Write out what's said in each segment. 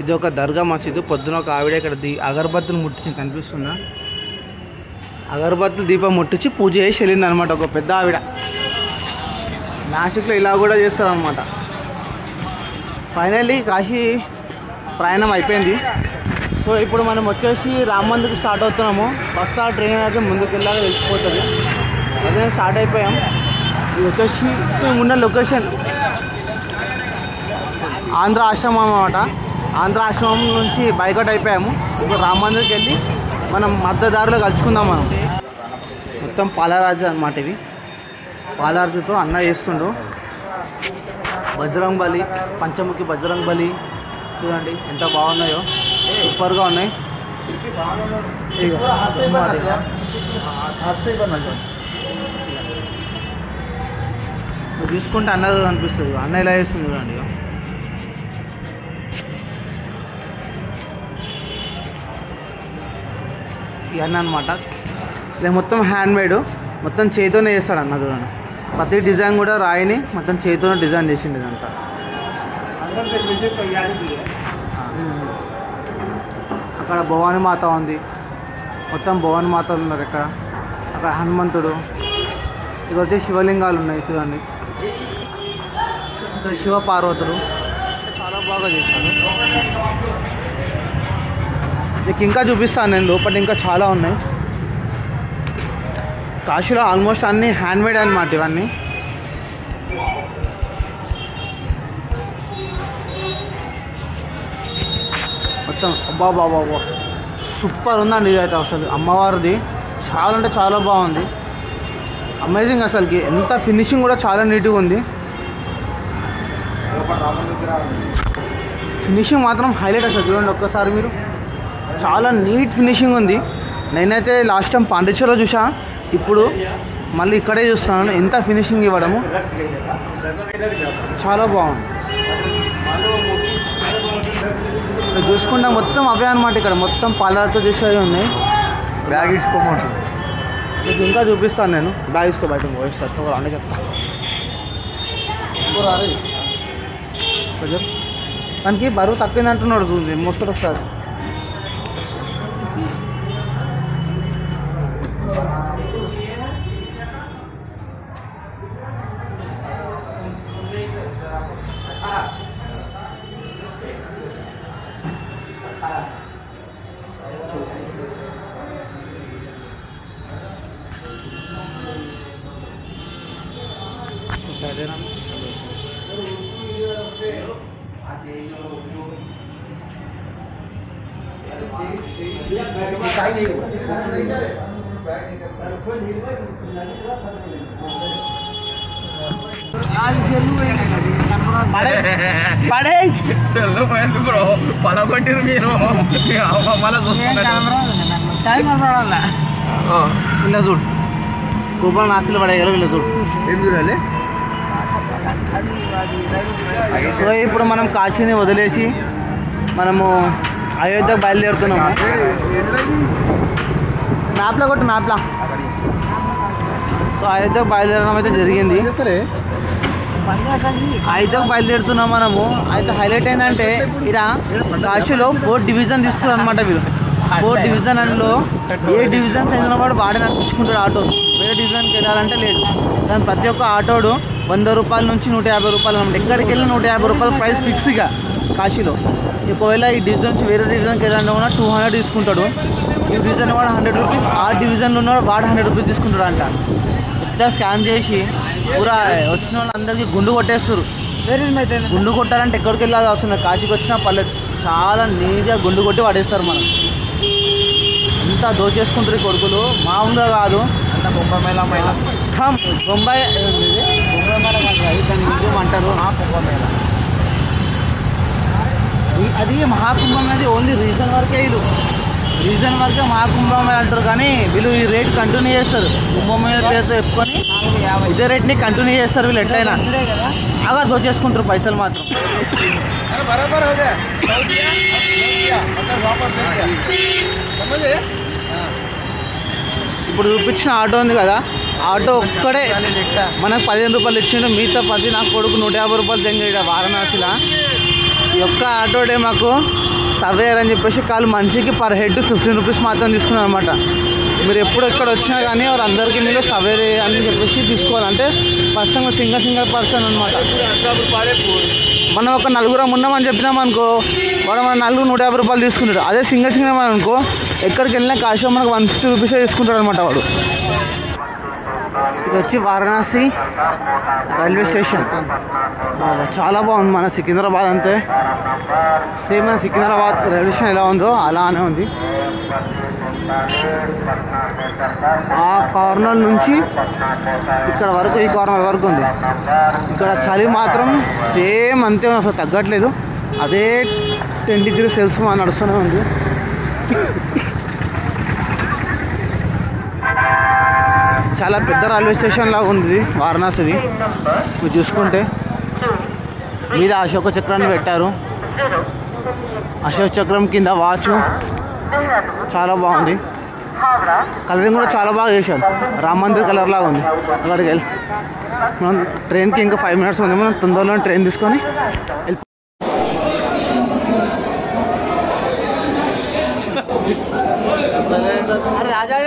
ఇది ఒక దర్గా మసీదు. పొద్దున ఒక ఆవిడ ఇక్కడ అగరబత్తులు ముట్టించి కనిపిస్తుందా, అగరబత్తులు దీపం ముట్టించి పూజ చేసి వెళ్ళింది అనమాట ఒక పెద్ద ఆవిడ. నాసిక్లో ఇలా కూడా చేస్తారనమాట. ఫైనల్లీ కాశీ ప్రయాణం అయిపోయింది. సో ఇప్పుడు మనం వచ్చేసి రామ్ మందిర్కి స్టార్ట్ అవుతున్నాము. బస్ ఆ ట్రైన్ అయితే ముందుకు వెళ్ళాక తెలిసిపోతుంది. అదే స్టార్ట్ అయిపోయాం. ఇది వచ్చేసి మేమున్న లొకేషన్ ఆంధ్ర ఆశ్రమం అన్నమాట. ఆంధ్ర ఆశ్రమం నుంచి బైకౌట్ అయిపోయాము. ఇప్పుడు రామ్ మందిర్కి వెళ్ళి మనం మధ్యదారిలో కలుసుకుందాం. మనం మొత్తం పాలరాజు అన్నమాట. ఇవి పాలరాజుతో అన్న చేస్తుండు. బజరంగ్ బలి, పంచముఖి బజరంగ్ బలి చూడండి ఎంత బాగున్నాయో, సూపర్గా ఉన్నాయి. చూసుకుంటే అన్నది అనిపిస్తుంది. అన్న ఇలా చేస్తుంది చూడండి. ఇవన్నీ అనమాట. ఇది మొత్తం హ్యాండ్మేడ్, మొత్తం చేతితోనే చేస్తాడు అన్న చూడండి. ప్రతి డిజైన్ కూడా రాయిని మొత్తం చేతితోనే డిజైన్ చేసింది ఇదంతా. అక్కడ భవానీ మాత ఉంది, మొత్తం భవానీ మాతలు ఉన్నారు ఇక్కడ. అక్కడ హనుమంతుడు, ఇక్కడ వచ్చే శివలింగాలు ఉన్నాయి చూడండి. ఇక్కడ శివ పార్వతులు చాలా బాగా చేశారు. మీకు ఇంకా చూపిస్తాను నేను, లోపల ఇంకా చాలా ఉన్నాయి. కాశీలో ఆల్మోస్ట్ అన్నీ హ్యాండ్మేడ్ అన్నమాట ఇవన్నీ. మొత్తం అబ్బా బాబా సూపర్ ఉందండి ఇదైతే. అసలు అమ్మవారిది చాలా అంటే చాలా బాగుంది, అమేజింగ్. అసలుకి ఎంత ఫినిషింగ్ కూడా చాలా నీట్గా ఉంది. ఫినిషింగ్ మాత్రం హైలైట్ అసలు. చూడండి ఒక్కసారి మీరు, చాలా నీట్ ఫినిషింగ్ ఉంది. నేనైతే లాస్ట్ టైం పాండిచేరిలో చూసా, ఇప్పుడు మళ్ళీ ఇక్కడే చూస్తున్నాను. ఎంత ఫినిషింగ్ ఇవ్వడము చాలా బాగుంది. చూసుకుంటా మొత్తం అవే అనమాట. ఇక్కడ మొత్తం పాలతో చేసేవి ఉన్నాయి. బ్యాగ్ తీసుకోమంటాను మీకు ఇంకా చూపిస్తాను నేను. బ్యాగ్ తీసుకో బయట పోయిస్తాను ఒక రాండి చెప్తాను. దానికి బరువు తక్కువైంది అంటున్నాడు చూడండి. మోస్తారు ఒకసారి. పడగొట్టిరు మీరు ఇలా చూడు, రూపాయలు నాశలు పడేయాలి. వీళ్ళు చూడు ఏం చూడాలి. సో ఇప్పుడు మనం కాశీని వదిలేసి మనము అయోధ్యకు బయలుదేరుతున్నాము. మ్యాప్లో కొట్టు, మ్యాప్లా. సో అయోధ్యకు బయలుదేరడం అయితే జరిగింది. అయోధ్యకు బయలుదేరుతున్నాం మనము. అయితే హైలైట్ ఏంటంటే ఇలా కాశీలో 4 డివిజన్ తీసుకున్నారు అనమాట. వీళ్ళు 4 డివిజన్ అందులో ఏ డివిజన్ చెందిన వాడు వాడే నడిపించుకుంటాడు ఆటో. వేరే డివిజన్కి వెళ్ళాలంటే లేదు. కానీ ప్రతి ఒక్క ఆటోడు 100 రూపాయల నుంచి 150 రూపాయలు అనమాట. ఎక్కడికి వెళ్ళి 150 రూపాయలు ప్రైస్ ఫిక్స్గా కాశీలో. ఒకవేళ ఈ డివిజన్ నుంచి వేరే డివిజన్కి వెళ్ళాలంటే కూడా 200 తీసుకుంటాడు. ఈ డివిజన్ వాడు 100 రూపీస్, ఆ డివిజన్లో ఉన్నాడు వాడు 100 రూపీస్ తీసుకుంటాడు అంట. పెద్ద స్కామ్ చేసి పూరా వచ్చిన వాళ్ళందరికీ గుండు కొట్టేస్తారు. గుండు కొట్టాలంటే ఎక్కడికి వెళ్ళాలి అవసరం. కాశీకి వచ్చినా పర్లేదు, చాలా నీట్గా గుండు కొట్టి పడేస్తారు. మనం అంతా దోచేసుకుంటారు ఈ కొడుకులు, మామూలుగా కాదు. అంత కుంభమేళ బొంబాయి అంటారు. కుంభమేళ అది మహాకుంభం అనేది ఓన్లీ రీజన్ వరకే. వీళ్ళు రీజన్ వరకే మహాకుంభమేళ అంటారు. కానీ వీళ్ళు ఈ రేట్ కంటిన్యూ చేస్తారు. కుంభమేళ పేరుతో చెప్పుకొని ఇదే రేట్ని కంటిన్యూ చేస్తారు వీళ్ళు ఎట్లయినా. బాగా దోచేసుకుంటారు పైసలు మాత్రం. ఇప్పుడు చూపించిన ఆటో ఉంది కదా, ఆటో ఒక్కడే మనకు 15 రూపాయలు ఇచ్చిండు. మిగతా 10 నా కొడుకు 150 రూపాయలు తెంగాడు వారణాసిలో. ఈ ఒక్క ఆటోడే మాకు సర్వేయర్ అని చెప్పేసి కాళ్ళు మనిషికి పర్ హెడ్ 15 రూపీస్ మాత్రం తీసుకున్నారు అనమాట. మీరు ఎప్పుడు ఎక్కడ వచ్చినా కానీ వారందరికీ మీరు సర్వేయర్ అని చెప్పేసి తీసుకోవాలంటే పర్సన్ సింగల్ పర్సన్ అనమాట. మనం ఒక నలుగురం ఉన్నామని చెప్పినామనుకో వాడు మన నలుగురు 150 రూపాయలు తీసుకుంటాడు. అదే సింగల్ అనుకో ఎక్కడికి వెళ్ళినా కాశీ మనకు 150 రూపీసే తీసుకుంటాడు అనమాట వాడు. ఇది వచ్చి వారణాసి రైల్వే స్టేషన్. చాలా బాగుంది. మన సికింద్రాబాద్ అంతే సేమ్. మన సికింద్రాబాద్ రైల్వే స్టేషన్ ఎలా ఉందో అలానే ఉంది. ఆ కార్నర్ నుంచి ఇక్కడ వరకు ఈ కార్నర్ వరకు ఉంది. ఇక్కడ చలి మాత్రం సేమ్ అంతే అసలు తగ్గట్లేదు. అదే 10 degrees సెల్సియస్ నడుస్తూనే ఉంది. చాలా పెద్ద రైల్వే స్టేషన్ లాగా ఉంది వారణాసిది. మీరు చూసుకుంటే మీద అశోక చక్రాన్ని పెట్టారు. అశోక చక్రం కింద వాచ్ చాలా బాగుంది. కలరింగ్ కూడా చాలా బాగా చేశారు. రామ్ మందిర్ కలర్ లాగా ఉంది. అక్కడికి వెళ్ళి మనం ట్రైన్కి ఇంకా 5 minutes ఉంది. మనం తొందరలో ట్రైన్ తీసుకొని వెళ్ళి రాజా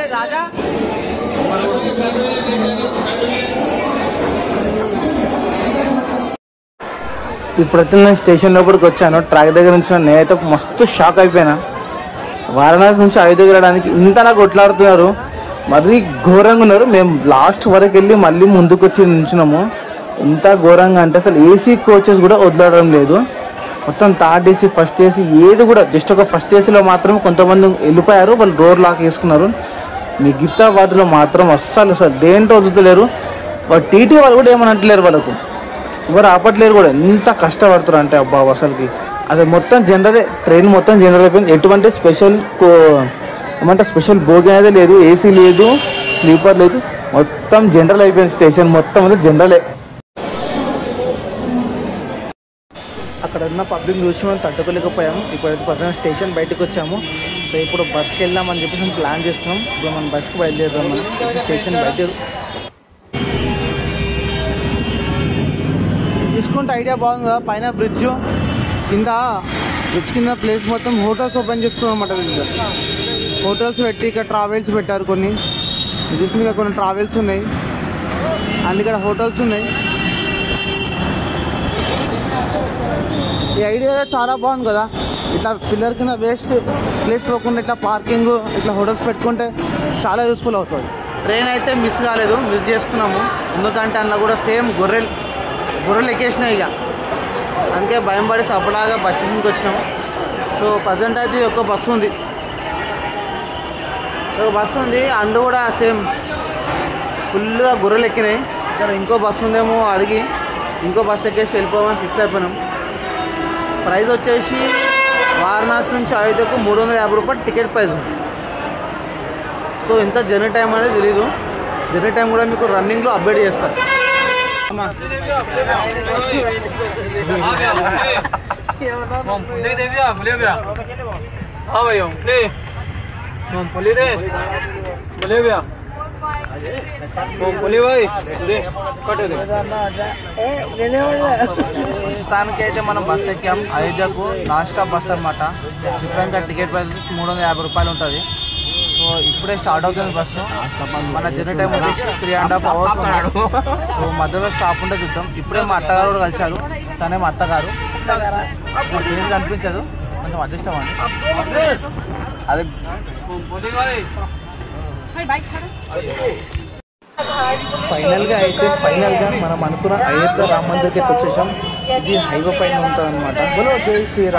ఇప్పుడైతే నేను స్టేషన్ లోపలికి వచ్చాను. ట్రాక్ దగ్గర నుంచి నేనైతే మస్తు షాక్ అయిపోయినా. వారణాసి నుంచి అయోధ్యకి వెళ్ళడానికి ఇంతలా కొట్లాడుతున్నారు, మరీ ఘోరంగా ఉన్నారు. మేము లాస్ట్ వరకు వెళ్ళి మళ్ళీ ముందుకు వచ్చి నిల్చున్నాము. ఎంత ఘోరంగా అంటే అసలు ఏసీ కోచెస్ కూడా వదలడం లేదు. మొత్తం థర్డ్ ఏసీ ఫస్ట్ ఏసీ ఏది కూడా జస్ట్ ఒక ఫస్ట్ ఏసీలో మాత్రం కొంతమంది వెళ్ళిపోయారు, వాళ్ళు డోర్ లాక్ వేసుకున్నారు. మిగతా వాటిలో మాత్రం అస్సలు దేంటో వదులుతలేరు. వాళ్ళు టీటీ వాళ్ళు కూడా ఏమని అంటలేరు, వాళ్ళకు ఎవరు ఆపట్లేరు కూడా. ఎంత కష్టపడుతారు అంటే అబ్బా అసలుకి. అసలు మొత్తం జనరల్ ట్రైన్ మొత్తం జనరల్ అయిపోయింది. ఎటువంటి స్పెషల్ స్పెషల్ భోగి అనేది లేదు, ఏసీ లేదు, స్లీపర్ లేదు, మొత్తం జనరల్ అయిపోయింది. స్టేషన్ మొత్తం అంతా జనరలే. అక్కడ ఉన్న పబ్లిక్ చూసి మనం తట్టుకోలేకపోయాము. ఇప్పుడైతే ప్రజెంట్ స్టేషన్ బయటకు వచ్చాము. సో ఇప్పుడు బస్కి వెళ్దామని చెప్పేసి మనం ప్లాన్ చేస్తున్నాం. ఇప్పుడు మనం బస్కి బయలుదేరుదాం. మనం స్టేషన్ బయట చూసుకుంటే ఐడియా బాగుంది కదా. పైన బ్రిడ్జ్ కింద ప్లేస్ మొత్తం హోటల్స్ ఓపెన్ చేసుకున్నాం అన్నమాట. హోటల్స్ పెట్టి ఇక్కడ ట్రావెల్స్ పెట్టారు. కొన్ని చూసుకుంటే కొన్ని ట్రావెల్స్ ఉన్నాయి అండ్ ఇక్కడ హోటల్స్ ఉన్నాయి. ఈ ఐడియా చాలా బాగుంది కదా. ఇట్లా పిల్లర్ కింద వేస్ట్ ప్లేస్ పోకుండా ఇట్లా పార్కింగ్ ఇట్లా హోటల్స్ పెట్టుకుంటే చాలా యూస్ఫుల్ అవుతుంది. ట్రైన్ అయితే మిస్ కాలేదు, మిస్ చేసుకున్నాము. ఎందుకంటే అందులో కూడా సేమ్ గొర్రెలు ఎక్కేసినాయి. ఇక అందుకే భయం పడేసి అప్పటిలాగా బస్ స్టేషన్కి వచ్చినాము. సో ప్రజెంట్ అయితే ఒక బస్సు ఉంది, అందు కూడా సేమ్ ఫుల్గా గొర్రెలు ఎక్కినాయి. ఇక్కడ ఇంకో బస్సు ఉందేమో అడిగి ఇంకో బస్సు ఎక్కేసి వెళ్ళిపోవాలని ఫిక్స్ అయిపోయినాం. ప్రైస్ వచ్చేసి వారణాసి నుంచి అయోధ్యకు 350 రూపాయలు టికెట్ ప్రైస్ ఉంది. సో ఇంత జర్నీ టైం అనేది తెలీదు. జర్నీ టైం కూడా మీకు రన్నింగ్లో అప్డేట్ చేస్తారు. ప్రస్తుతానికి అయితే మనం బస్ ఎక్కాం. అయోధ్యకు నాన్ స్టాప్ బస్ అనమాట. డిఫరెంట్గా టికెట్ ప్రైస్ 350 రూపాయలు ఉంటుంది. సో ఇప్పుడే స్టార్ట్ అవుతుంది బస్సు. మన జర్నీ టైం వచ్చేసి 3.5 hours. సో మధ్యలో స్టాప్ ఉంటే చూద్దాం. ఇప్పుడే మా అత్తగారు కూడా కలిశారు. తనే మా అత్తగారు. ఏం కనిపించదు, కొంచెం అడ్జస్ట్ అవ్వండి. అదే ఫైనల్గా మనం అనుకున్న అయోధ్య రామ మందిర్కి వచ్చేసాం. ఇది హైవే పైన ఉంటుంది అనమాట. జై శ్రీరామ్.